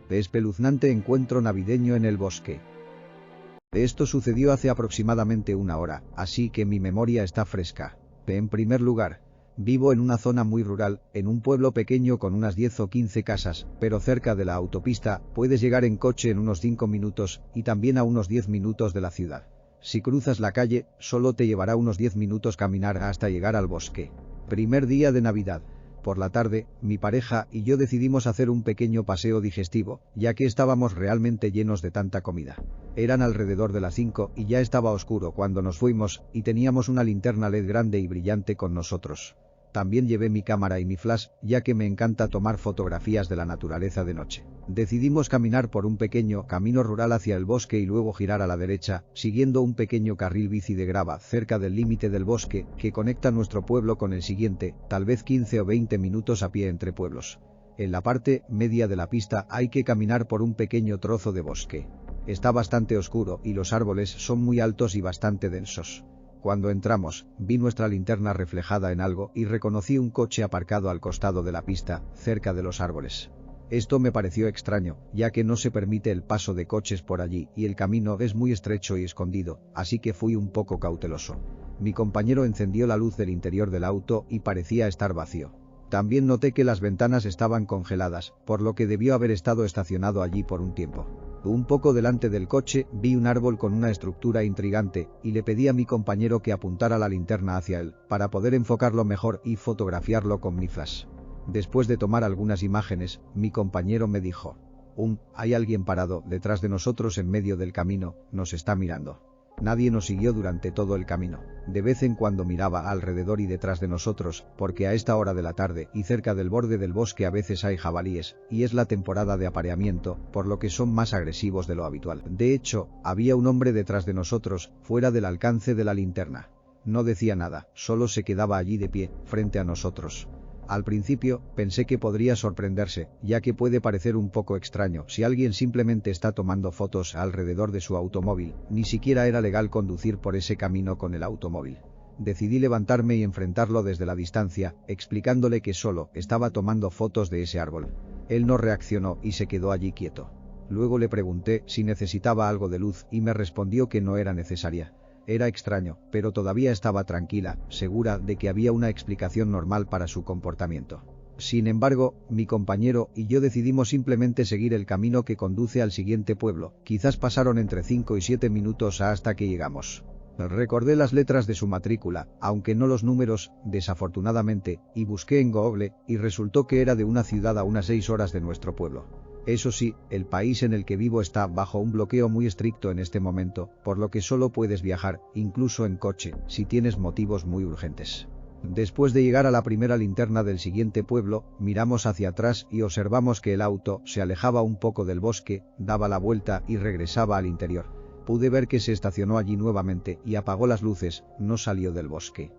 Espeluznante encuentro navideño en el bosque. Esto sucedió hace aproximadamente una hora, así que mi memoria está fresca. En primer lugar, vivo en una zona muy rural, en un pueblo pequeño con unas 10 o 15 casas, pero cerca de la autopista, puedes llegar en coche en unos 5 minutos, y también a unos 10 minutos de la ciudad. Si cruzas la calle, solo te llevará unos 10 minutos caminar hasta llegar al bosque. Primer día de Navidad. Por la tarde, mi pareja y yo decidimos hacer un pequeño paseo digestivo, ya que estábamos realmente llenos de tanta comida. Eran alrededor de las 5 y ya estaba oscuro cuando nos fuimos, y teníamos una linterna LED grande y brillante con nosotros. También llevé mi cámara y mi flash, ya que me encanta tomar fotografías de la naturaleza de noche. Decidimos caminar por un pequeño camino rural hacia el bosque y luego girar a la derecha, siguiendo un pequeño carril bici de grava cerca del límite del bosque, que conecta nuestro pueblo con el siguiente, tal vez 15 o 20 minutos a pie entre pueblos. En la parte media de la pista hay que caminar por un pequeño trozo de bosque. Está bastante oscuro y los árboles son muy altos y bastante densos. Cuando entramos, vi nuestra linterna reflejada en algo y reconocí un coche aparcado al costado de la pista, cerca de los árboles. Esto me pareció extraño, ya que no se permite el paso de coches por allí y el camino es muy estrecho y escondido, así que fui un poco cauteloso. Mi compañero encendió la luz del interior del auto y parecía estar vacío. También noté que las ventanas estaban congeladas, por lo que debió haber estado estacionado allí por un tiempo. Un poco delante del coche vi un árbol con una estructura intrigante y le pedí a mi compañero que apuntara la linterna hacia él, para poder enfocarlo mejor y fotografiarlo con mi flash. Después de tomar algunas imágenes, mi compañero me dijo: hay alguien parado detrás de nosotros en medio del camino, nos está mirando. Nadie nos siguió durante todo el camino. De vez en cuando miraba alrededor y detrás de nosotros, porque a esta hora de la tarde y cerca del borde del bosque a veces hay jabalíes, y es la temporada de apareamiento, por lo que son más agresivos de lo habitual. De hecho, había un hombre detrás de nosotros, fuera del alcance de la linterna. No decía nada, solo se quedaba allí de pie, frente a nosotros. Al principio, pensé que podría sorprenderse, ya que puede parecer un poco extraño si alguien simplemente está tomando fotos alrededor de su automóvil, ni siquiera era legal conducir por ese camino con el automóvil. Decidí levantarme y enfrentarlo desde la distancia, explicándole que solo estaba tomando fotos de ese árbol. Él no reaccionó y se quedó allí quieto. Luego le pregunté si necesitaba algo de luz y me respondió que no era necesaria. Era extraño, pero todavía estaba tranquila, segura de que había una explicación normal para su comportamiento. Sin embargo, mi compañero y yo decidimos simplemente seguir el camino que conduce al siguiente pueblo. Quizás pasaron entre 5 y 7 minutos hasta que llegamos. Recordé las letras de su matrícula, aunque no los números, desafortunadamente, y busqué en Google, y resultó que era de una ciudad a unas 6 horas de nuestro pueblo. Eso sí, el país en el que vivo está bajo un bloqueo muy estricto en este momento, por lo que solo puedes viajar, incluso en coche, si tienes motivos muy urgentes. Después de llegar a la primera linterna del siguiente pueblo, miramos hacia atrás y observamos que el auto se alejaba un poco del bosque, daba la vuelta y regresaba al interior. Pude ver que se estacionó allí nuevamente y apagó las luces, no salió del bosque.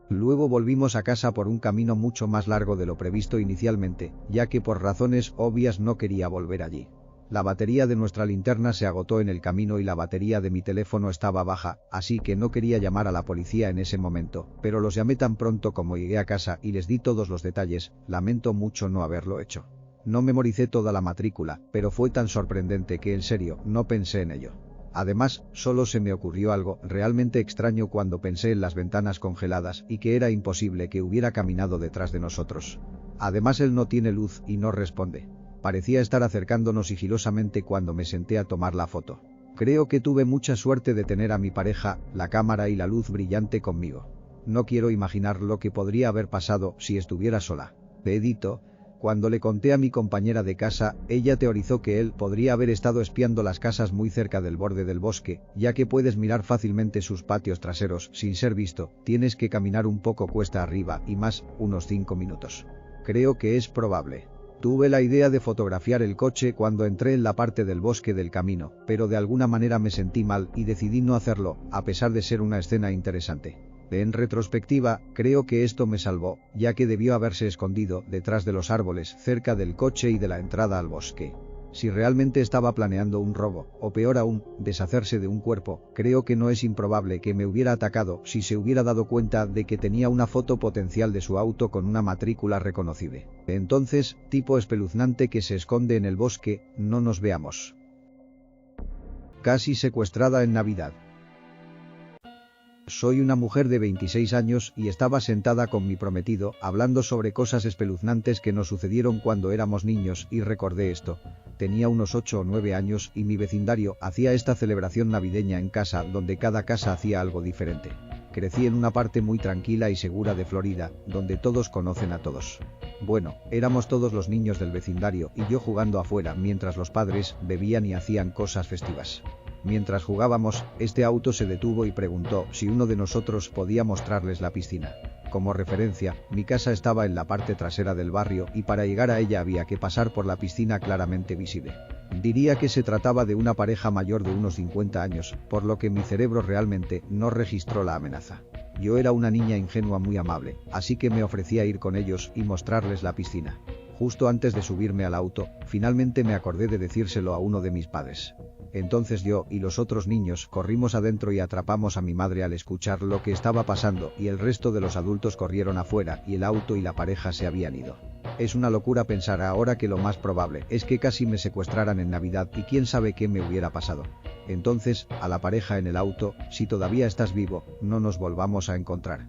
Luego volvimos a casa por un camino mucho más largo de lo previsto inicialmente, ya que por razones obvias no quería volver allí. La batería de nuestra linterna se agotó en el camino y la batería de mi teléfono estaba baja, así que no quería llamar a la policía en ese momento, pero los llamé tan pronto como llegué a casa y les di todos los detalles. Lamento mucho no haberlo hecho. No memoricé toda la matrícula, pero fue tan sorprendente que en serio no pensé en ello. Además, solo se me ocurrió algo realmente extraño cuando pensé en las ventanas congeladas y que era imposible que hubiera caminado detrás de nosotros. Además, él no tiene luz y no responde. Parecía estar acercándonos sigilosamente cuando me senté a tomar la foto. Creo que tuve mucha suerte de tener a mi pareja, la cámara y la luz brillante conmigo. No quiero imaginar lo que podría haber pasado si estuviera sola. Edito. Cuando le conté a mi compañera de casa, ella teorizó que él podría haber estado espiando las casas muy cerca del borde del bosque, ya que puedes mirar fácilmente sus patios traseros sin ser visto. Tienes que caminar un poco cuesta arriba y más, unos 5 minutos. Creo que es probable. Tuve la idea de fotografiar el coche cuando entré en la parte del bosque del camino, pero de alguna manera me sentí mal y decidí no hacerlo, a pesar de ser una escena interesante. En retrospectiva, creo que esto me salvó, ya que debió haberse escondido detrás de los árboles cerca del coche y de la entrada al bosque. Si realmente estaba planeando un robo, o peor aún, deshacerse de un cuerpo, creo que no es improbable que me hubiera atacado si se hubiera dado cuenta de que tenía una foto potencial de su auto con una matrícula reconocible. Entonces, tipo espeluznante que se esconde en el bosque, no nos veamos. Casi secuestrada en Navidad. Soy una mujer de 26 años y estaba sentada con mi prometido, hablando sobre cosas espeluznantes que nos sucedieron cuando éramos niños, y recordé esto. Tenía unos 8 o 9 años y mi vecindario hacía esta celebración navideña en casa, donde cada casa hacía algo diferente. Crecí en una parte muy tranquila y segura de Florida, donde todos conocen a todos. Bueno, éramos todos los niños del vecindario y yo jugando afuera mientras los padres bebían y hacían cosas festivas. Mientras jugábamos, este auto se detuvo y preguntó si uno de nosotros podía mostrarles la piscina. Como referencia, mi casa estaba en la parte trasera del barrio y para llegar a ella había que pasar por la piscina claramente visible. Diría que se trataba de una pareja mayor de unos 50 años, por lo que mi cerebro realmente no registró la amenaza. Yo era una niña ingenua muy amable, así que me ofrecí a ir con ellos y mostrarles la piscina. Justo antes de subirme al auto, finalmente me acordé de decírselo a uno de mis padres. Entonces yo y los otros niños corrimos adentro y atrapamos a mi madre al escuchar lo que estaba pasando y el resto de los adultos corrieron afuera y el auto y la pareja se habían ido. Es una locura pensar ahora que lo más probable es que casi me secuestraran en Navidad y quién sabe qué me hubiera pasado. Entonces, a la pareja en el auto, si todavía estás vivo, no nos volvamos a encontrar.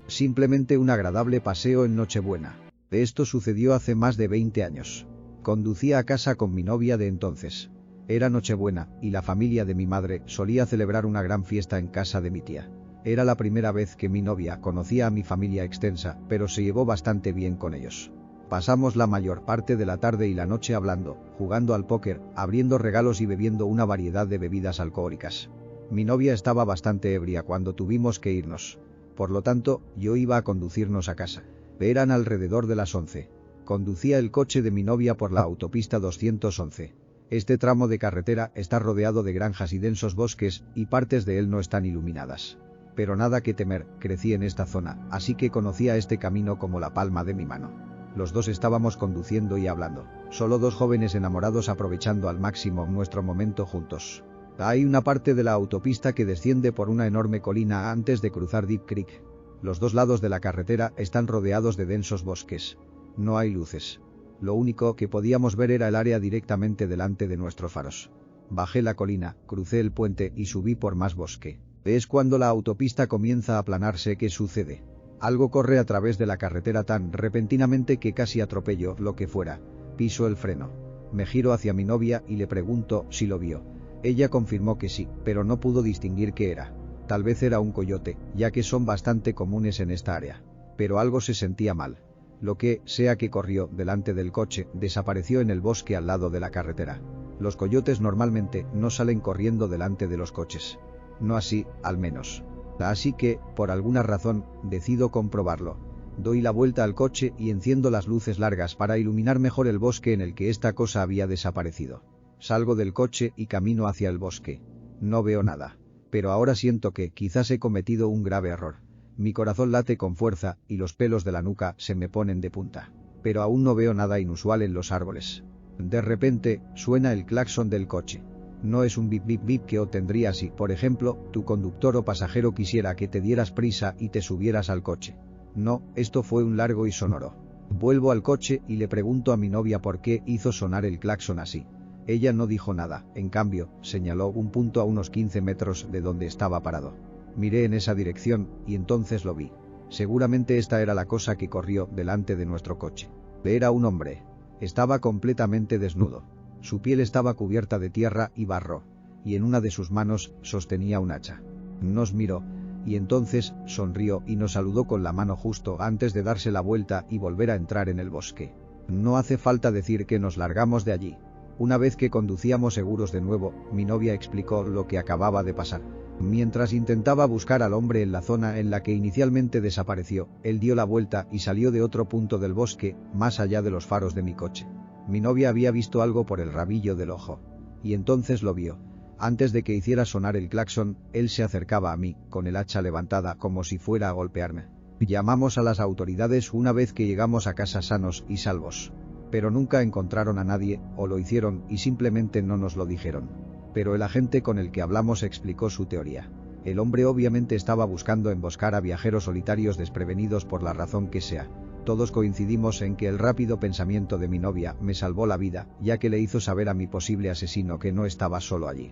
Simplemente un agradable paseo en Nochebuena. Esto sucedió hace más de 20 años. Conducía a casa con mi novia de entonces. Era Nochebuena, y la familia de mi madre solía celebrar una gran fiesta en casa de mi tía. Era la primera vez que mi novia conocía a mi familia extensa, pero se llevó bastante bien con ellos. Pasamos la mayor parte de la tarde y la noche hablando, jugando al póker, abriendo regalos y bebiendo una variedad de bebidas alcohólicas. Mi novia estaba bastante ebria cuando tuvimos que irnos. Por lo tanto, yo iba a conducirnos a casa. Eran alrededor de las 11. Conducía el coche de mi novia por la autopista 211. Este tramo de carretera está rodeado de granjas y densos bosques, y partes de él no están iluminadas. Pero nada que temer, crecí en esta zona, así que conocía este camino como la palma de mi mano. Los dos estábamos conduciendo y hablando. Solo dos jóvenes enamorados aprovechando al máximo nuestro momento juntos. Hay una parte de la autopista que desciende por una enorme colina antes de cruzar Deep Creek. Los dos lados de la carretera están rodeados de densos bosques. No hay luces. Lo único que podíamos ver era el área directamente delante de nuestros faros. Bajé la colina, crucé el puente y subí por más bosque. Es cuando la autopista comienza a aplanarse que sucede. Algo corre a través de la carretera tan repentinamente que casi atropello lo que fuera. Piso el freno. Me giro hacia mi novia y le pregunto si lo vio. Ella confirmó que sí, pero no pudo distinguir qué era. Tal vez era un coyote, ya que son bastante comunes en esta área. Pero algo se sentía mal. Lo que sea que corrió delante del coche desapareció en el bosque al lado de la carretera. Los coyotes normalmente no salen corriendo delante de los coches. No así, al menos. Así que, por alguna razón, decido comprobarlo. Doy la vuelta al coche y enciendo las luces largas para iluminar mejor el bosque en el que esta cosa había desaparecido. Salgo del coche y camino hacia el bosque. No veo nada. Pero ahora siento que quizás he cometido un grave error. Mi corazón late con fuerza y los pelos de la nuca se me ponen de punta. Pero aún no veo nada inusual en los árboles. De repente, suena el claxon del coche. No es un bip bip bip que obtendrías si, por ejemplo, tu conductor o pasajero quisiera que te dieras prisa y te subieras al coche. No, esto fue un largo y sonoro. Vuelvo al coche y le pregunto a mi novia por qué hizo sonar el claxon así. Ella no dijo nada, en cambio, señaló un punto a unos 15 metros de donde estaba parado. Miré en esa dirección, y entonces lo vi. Seguramente esta era la cosa que corrió delante de nuestro coche. Era un hombre. Estaba completamente desnudo. Su piel estaba cubierta de tierra y barro, y en una de sus manos sostenía un hacha. Nos miró, y entonces sonrió y nos saludó con la mano justo antes de darse la vuelta y volver a entrar en el bosque. No hace falta decir que nos largamos de allí. Una vez que conducíamos seguros de nuevo, mi novia explicó lo que acababa de pasar. Mientras intentaba buscar al hombre en la zona en la que inicialmente desapareció, él dio la vuelta y salió de otro punto del bosque, más allá de los faros de mi coche. Mi novia había visto algo por el rabillo del ojo. Y entonces lo vio. Antes de que hiciera sonar el claxon, él se acercaba a mí, con el hacha levantada como si fuera a golpearme. Llamamos a las autoridades una vez que llegamos a casa sanos y salvos. Pero nunca encontraron a nadie, o lo hicieron y simplemente no nos lo dijeron. Pero el agente con el que hablamos explicó su teoría. El hombre obviamente estaba buscando emboscar a viajeros solitarios desprevenidos por la razón que sea. Todos coincidimos en que el rápido pensamiento de mi novia me salvó la vida, ya que le hizo saber a mi posible asesino que no estaba solo allí.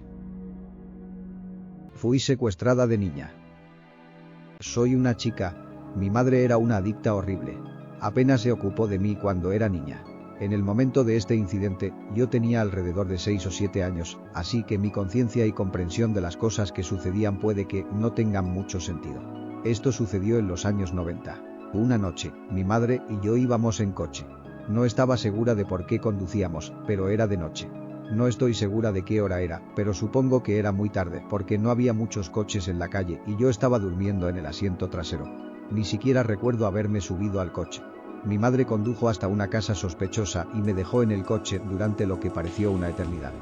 Fui secuestrada de niña. Soy una chica. Mi madre era una adicta horrible. Apenas se ocupó de mí cuando era niña. En el momento de este incidente, yo tenía alrededor de 6 o 7 años, así que mi conciencia y comprensión de las cosas que sucedían puede que no tengan mucho sentido. Esto sucedió en los años 90. Una noche, mi madre y yo íbamos en coche. No estaba segura de por qué conducíamos, pero era de noche. No estoy segura de qué hora era, pero supongo que era muy tarde porque no había muchos coches en la calle y yo estaba durmiendo en el asiento trasero. Ni siquiera recuerdo haberme subido al coche. Mi madre condujo hasta una casa sospechosa y me dejó en el coche durante lo que pareció una eternidad.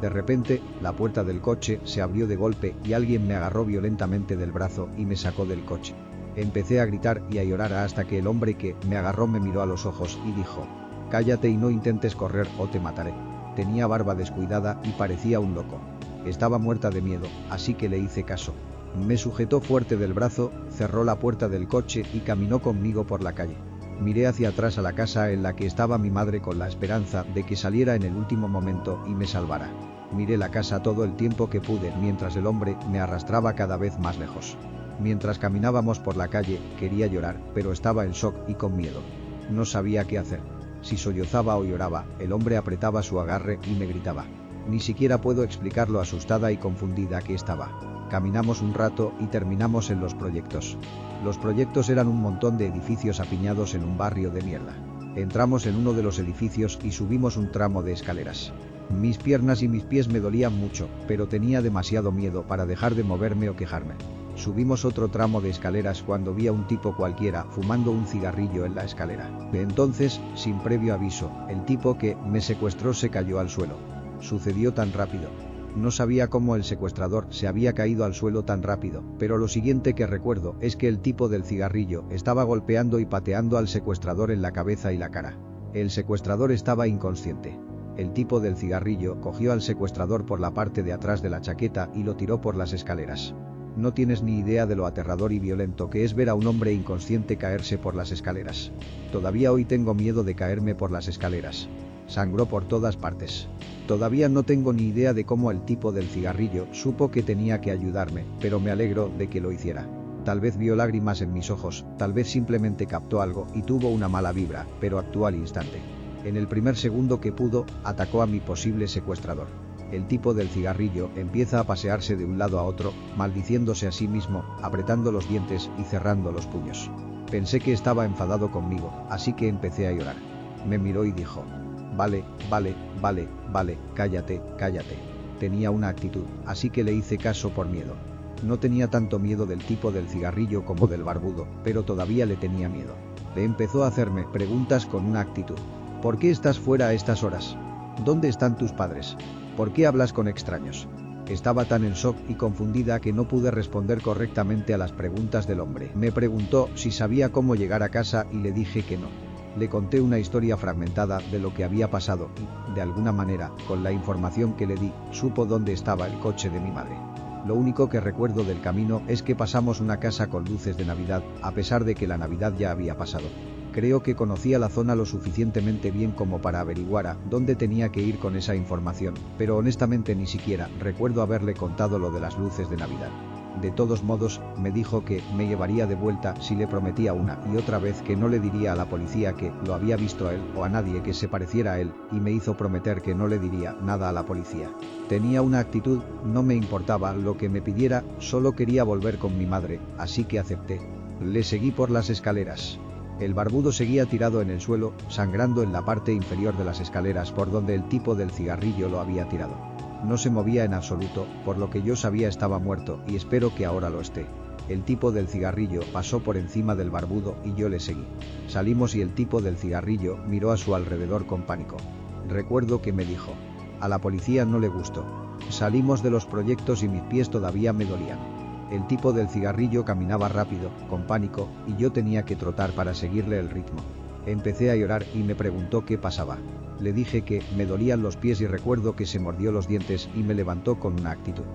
De repente, la puerta del coche se abrió de golpe y alguien me agarró violentamente del brazo y me sacó del coche. Empecé a gritar y a llorar hasta que el hombre que me agarró me miró a los ojos y dijo: «Cállate y no intentes correr o te mataré». Tenía barba descuidada y parecía un loco. Estaba muerta de miedo, así que le hice caso. Me sujetó fuerte del brazo, cerró la puerta del coche y caminó conmigo por la calle. Miré hacia atrás a la casa en la que estaba mi madre con la esperanza de que saliera en el último momento y me salvara. Miré la casa todo el tiempo que pude mientras el hombre me arrastraba cada vez más lejos. Mientras caminábamos por la calle, quería llorar, pero estaba en shock y con miedo. No sabía qué hacer. Si sollozaba o lloraba, el hombre apretaba su agarre y me gritaba. Ni siquiera puedo explicar lo asustada y confundida que estaba. Caminamos un rato y terminamos en Los Proyectos. Los Proyectos eran un montón de edificios apiñados en un barrio de mierda. Entramos en uno de los edificios y subimos un tramo de escaleras. Mis piernas y mis pies me dolían mucho, pero tenía demasiado miedo para dejar de moverme o quejarme. Subimos otro tramo de escaleras cuando vi a un tipo cualquiera fumando un cigarrillo en la escalera. De entonces, sin previo aviso, el tipo que me secuestró se cayó al suelo. Sucedió tan rápido. No sabía cómo el secuestrador se había caído al suelo tan rápido, pero lo siguiente que recuerdo es que el tipo del cigarrillo estaba golpeando y pateando al secuestrador en la cabeza y la cara. El secuestrador estaba inconsciente. El tipo del cigarrillo cogió al secuestrador por la parte de atrás de la chaqueta y lo tiró por las escaleras. No tienes ni idea de lo aterrador y violento que es ver a un hombre inconsciente caerse por las escaleras. Todavía hoy tengo miedo de caerme por las escaleras. Sangró por todas partes. Todavía no tengo ni idea de cómo el tipo del cigarrillo supo que tenía que ayudarme, pero me alegro de que lo hiciera. Tal vez vio lágrimas en mis ojos, tal vez simplemente captó algo y tuvo una mala vibra, pero actuó al instante. En el primer segundo que pudo, atacó a mi posible secuestrador. El tipo del cigarrillo empieza a pasearse de un lado a otro, maldiciéndose a sí mismo, apretando los dientes y cerrando los puños. Pensé que estaba enfadado conmigo, así que empecé a llorar. Me miró y dijo: «Vale, cállate, cállate». Tenía una actitud, así que le hice caso por miedo. No tenía tanto miedo del tipo del cigarrillo como del barbudo, pero todavía le tenía miedo. Le empezó a hacerme preguntas con una actitud. «¿Por qué estás fuera a estas horas? ¿Dónde están tus padres? ¿Por qué hablas con extraños?». Estaba tan en shock y confundida que no pude responder correctamente a las preguntas del hombre. Me preguntó si sabía cómo llegar a casa y le dije que no. Le conté una historia fragmentada de lo que había pasado y, de alguna manera, con la información que le di, supo dónde estaba el coche de mi madre. Lo único que recuerdo del camino es que pasamos una casa con luces de Navidad, a pesar de que la Navidad ya había pasado. Creo que conocía la zona lo suficientemente bien como para averiguar a dónde tenía que ir con esa información, pero honestamente ni siquiera recuerdo haberle contado lo de las luces de Navidad. De todos modos, me dijo que me llevaría de vuelta si le prometía una y otra vez que no le diría a la policía que lo había visto a él o a nadie que se pareciera a él, y me hizo prometer que no le diría nada a la policía. Tenía una actitud, no me importaba lo que me pidiera, solo quería volver con mi madre, así que acepté. Le seguí por las escaleras. El barbudo seguía tirado en el suelo, sangrando en la parte inferior de las escaleras por donde el tipo del cigarrillo lo había tirado. No se movía en absoluto, por lo que yo sabía estaba muerto y espero que ahora lo esté. El tipo del cigarrillo pasó por encima del barbudo y yo le seguí. Salimos y el tipo del cigarrillo miró a su alrededor con pánico. Recuerdo que me dijo: «A la policía no le gustó». Salimos de Los Proyectos y mis pies todavía me dolían. El tipo del cigarrillo caminaba rápido, con pánico, y yo tenía que trotar para seguirle el ritmo. Empecé a llorar y me preguntó qué pasaba. Le dije que me dolían los pies y recuerdo que se mordió los dientes y me levantó con una actitud.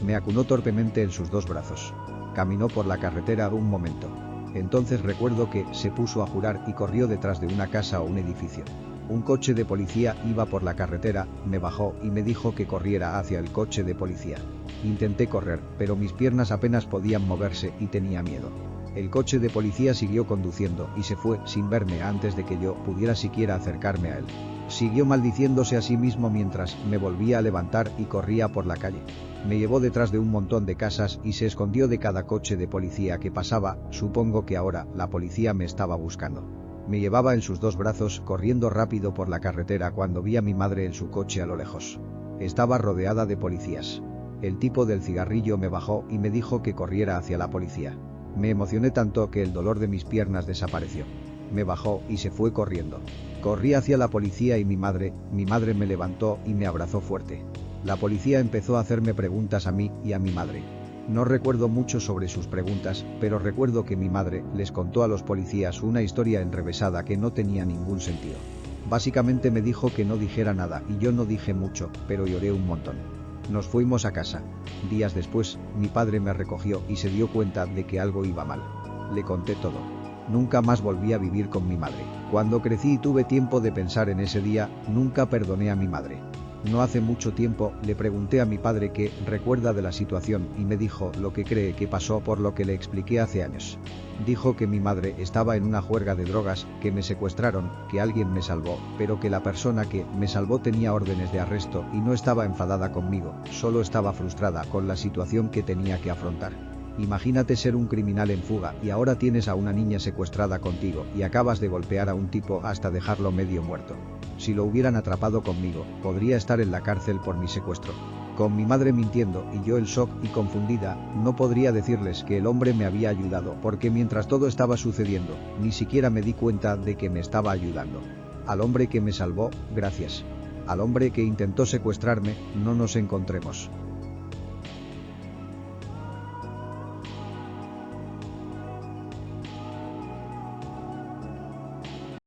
Me acunó torpemente en sus dos brazos. Caminó por la carretera un momento. Entonces recuerdo que se puso a jurar y corrió detrás de una casa o un edificio. Un coche de policía iba por la carretera, me bajó y me dijo que corriera hacia el coche de policía. Intenté correr, pero mis piernas apenas podían moverse y tenía miedo. El coche de policía siguió conduciendo y se fue sin verme antes de que yo pudiera siquiera acercarme a él. Siguió maldiciéndose a sí mismo mientras me volvía a levantar y corría por la calle. Me llevó detrás de un montón de casas y se escondió de cada coche de policía que pasaba, supongo que ahora la policía me estaba buscando. Me llevaba en sus dos brazos corriendo rápido por la carretera cuando vi a mi madre en su coche a lo lejos. Estaba rodeada de policías. El tipo del cigarrillo me bajó y me dijo que corriera hacia la policía. Me emocioné tanto que el dolor de mis piernas desapareció. Me bajó y se fue corriendo. Corrí hacia la policía y mi madre me levantó y me abrazó fuerte. La policía empezó a hacerme preguntas a mí y a mi madre. No recuerdo mucho sobre sus preguntas, pero recuerdo que mi madre les contó a los policías una historia enrevesada que no tenía ningún sentido. Básicamente me dijo que no dijera nada y yo no dije mucho, pero lloré un montón. Nos fuimos a casa. Días después, mi padre me recogió y se dio cuenta de que algo iba mal. Le conté todo. Nunca más volví a vivir con mi madre. Cuando crecí y tuve tiempo de pensar en ese día, nunca perdoné a mi madre. No hace mucho tiempo, le pregunté a mi padre qué recuerda de la situación y me dijo lo que cree que pasó por lo que le expliqué hace años. Dijo que mi madre estaba en una juerga de drogas, que me secuestraron, que alguien me salvó, pero que la persona que me salvó tenía órdenes de arresto y no estaba enfadada conmigo, solo estaba frustrada con la situación que tenía que afrontar. Imagínate ser un criminal en fuga y ahora tienes a una niña secuestrada contigo y acabas de golpear a un tipo hasta dejarlo medio muerto. Si lo hubieran atrapado conmigo, podría estar en la cárcel por mi secuestro. Con mi madre mintiendo y yo el shock y confundida, no podría decirles que el hombre me había ayudado porque mientras todo estaba sucediendo, ni siquiera me di cuenta de que me estaba ayudando. Al hombre que me salvó, gracias. Al hombre que intentó secuestrarme, no nos encontremos.